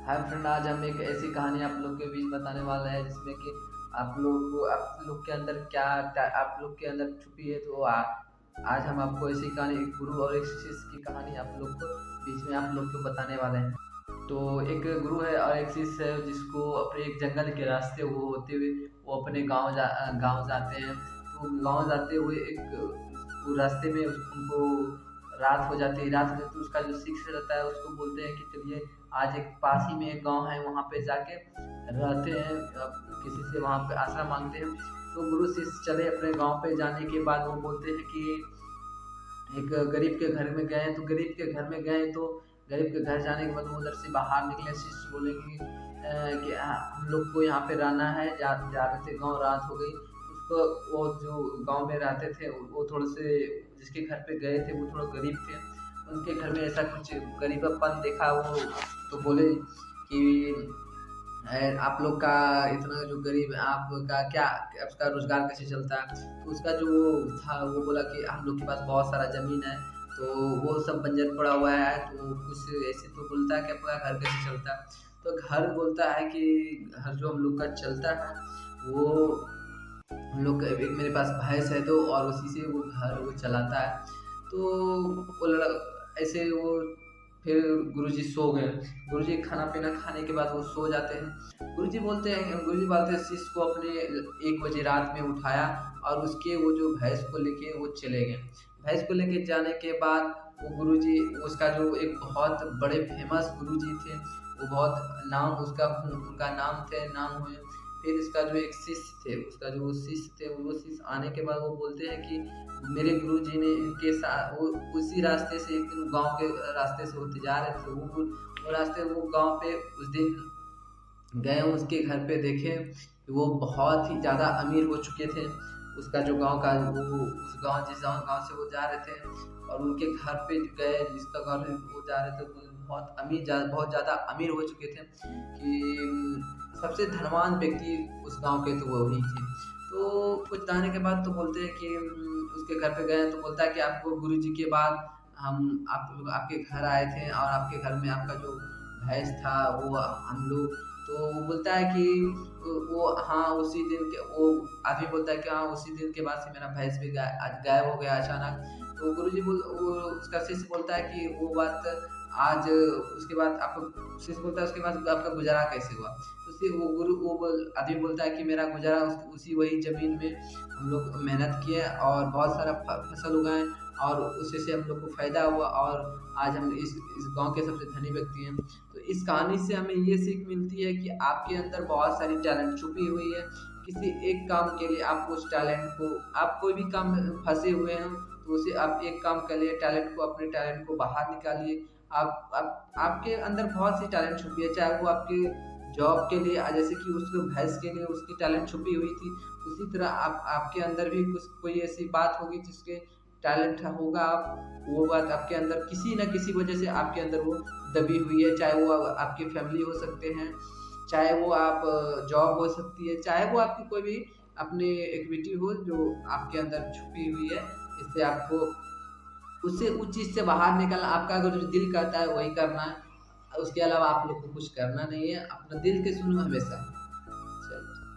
Hi friend, आज हम एक ऐसी कहानी आप लोग के बीच बताने वाले हैं जिसमें कि आप लोग के अंदर आप लोग के अंदर छुपी है। तो आज हम आपको ऐसी कहानी, एक गुरु और एक शिष्य की कहानी आप लोग को बीच में आप लोग को बताने वाले हैं। तो एक गुरु है और एक शिष्य है जिसको अपने एक जंगल के रास्ते वो होते हुए वो अपने गांव जाते हैं। तो गांव जाते हुए एक वो रास्ते में उनको रात हो जाती है। रात हो जाती है तो उसका जो शिष्य रहता है उसको बोलते हैं कि चलिए आज एक पास ही में एक गांव है, वहाँ पे जाके रहते हैं, किसी से वहाँ पे आश्रय मांगते हैं। तो गुरु शिष्य चले अपने गांव पे। जाने के बाद वो बोलते हैं कि एक गरीब के घर में गए। तो गरीब के घर में गए तो गरीब के घर जाने के बाद वो उधर से बाहर निकले। शिष्य बोले कि हम लोग को यहाँ पे रहना है। जा रहे थे गाँव, रात हो गई। उसको वो जो गांव में रहते थे वो थोड़े से, जिसके घर पे गए थे वो थोड़ा गरीब थे। उनके घर में ऐसा कुछ गरीबपन देखा वो, तो बोले कि आप लोग का इतना जो गरीब है, आपका क्या, आपका रोजगार कैसे चलता है? तो उसका जो था वो बोला कि हम लोग के पास बहुत सारा जमीन है, तो वो सब बंजर पड़ा हुआ है। तो कुछ ऐसे तो बोलता है कि आपका घर कैसे चलता है? तो घर बोलता है कि घर जो हम लोग का चलता है वो हम लोग का, एक मेरे पास भैंस है तो, और उसी से वो घर वो चलाता है। तो वो ऐसे वो फिर गुरुजी सो गए। गुरुजी खाना पीना खाने के बाद वो सो जाते हैं। गुरुजी बोलते हैं शिष्य को अपने 1 बजे रात में उठाया और उसके वो जो भैंस को लेके वो चले गए। भैंस को लेके जाने के बाद वो गुरुजी, उसका जो एक बहुत बड़े फेमस गुरुजी थे, वो बहुत नाम उसका, उनका नाम थे, नाम हुए। फिर इसका जो एक शिष्य थे, उसका जो वो शिष्य थे, वो शिष्य आने के बाद वो बोलते हैं कि मेरे गुरुजी ने इनके साथ वो उसी रास्ते से, एक दिन गाँव के रास्ते से होते जा रहे थे, वो रास्ते वो गाँव पे उस दिन गए। उसके घर पे देखे वो बहुत ही ज़्यादा अमीर हो चुके थे। उसका जो गाँव का वो, उस गाँव जिस गाँव से वो जा रहे थे और उनके घर पे गए, जिसका घर है वो जा रहे थे, वो बहुत ज़्यादा अमीर हो चुके थे कि सबसे धनवान व्यक्ति उस गाँव के तो वो ही थे। तो कुछ जाने के बाद तो बोलते हैं कि उसके घर पे गए तो बोलता है कि आपको गुरुजी के बाद हम आपके घर आए थे और आपके घर में आपका जो भैंस था वो हम लोग, तो वो बोलता है कि वो हाँ उसी दिन के वो आदमी बोलता है कि हाँ उसी दिन के बाद से मेरा भैंस भी आज गायब हो गया अचानक। तो गुरुजी वो उसका शिष्य बोलता है कि वो बात आज, उसके बाद आपको शिष्य बोलता है उसके बाद आपका गुजारा कैसे हुआ? तो उसी वो गुरु वो बोल आदमी बोलता है कि मेरा गुजारा उसी वही जमीन में हम लोग मेहनत किए और बहुत सारा फसल उगाए और उसी से हम लोग को फायदा हुआ और आज हम इस गांव के सबसे धनी व्यक्ति हैं। तो इस कहानी से हमें ये सीख मिलती है कि आपके अंदर बहुत सारी टैलेंट छुपी हुई है। किसी एक काम के लिए आप उस टैलेंट को, आप कोई भी काम में फंसे हुए हैं तो उसे आप एक काम कर लिए, टैलेंट को, अपने टैलेंट को बाहर निकालिए। आपके अंदर बहुत सी टैलेंट छुपी है, चाहे वो आपके जॉब के लिए, जैसे कि उसको भैंस के लिए उसकी टैलेंट छुपी हुई थी, उसी तरह आपके अंदर भी कुछ कोई ऐसी बात होगी जिसके टैलेंट होगा, आप वो बात आपके अंदर किसी न किसी वजह से आपके अंदर वो दबी हुई है। चाहे वो आपकी फैमिली हो सकते हैं, चाहे वो आप जॉब हो सकती है, चाहे वो आपकी कोई भी अपनी एक्टिविटी हो जो आपके अंदर छुपी हुई है। इससे आपको उससे उस चीज़ से बाहर निकलना, आपका अगर जो दिल करता है वही करना है। उसके अलावा आप लोग को कुछ करना नहीं है। अपना दिल के सुनो हमेशा।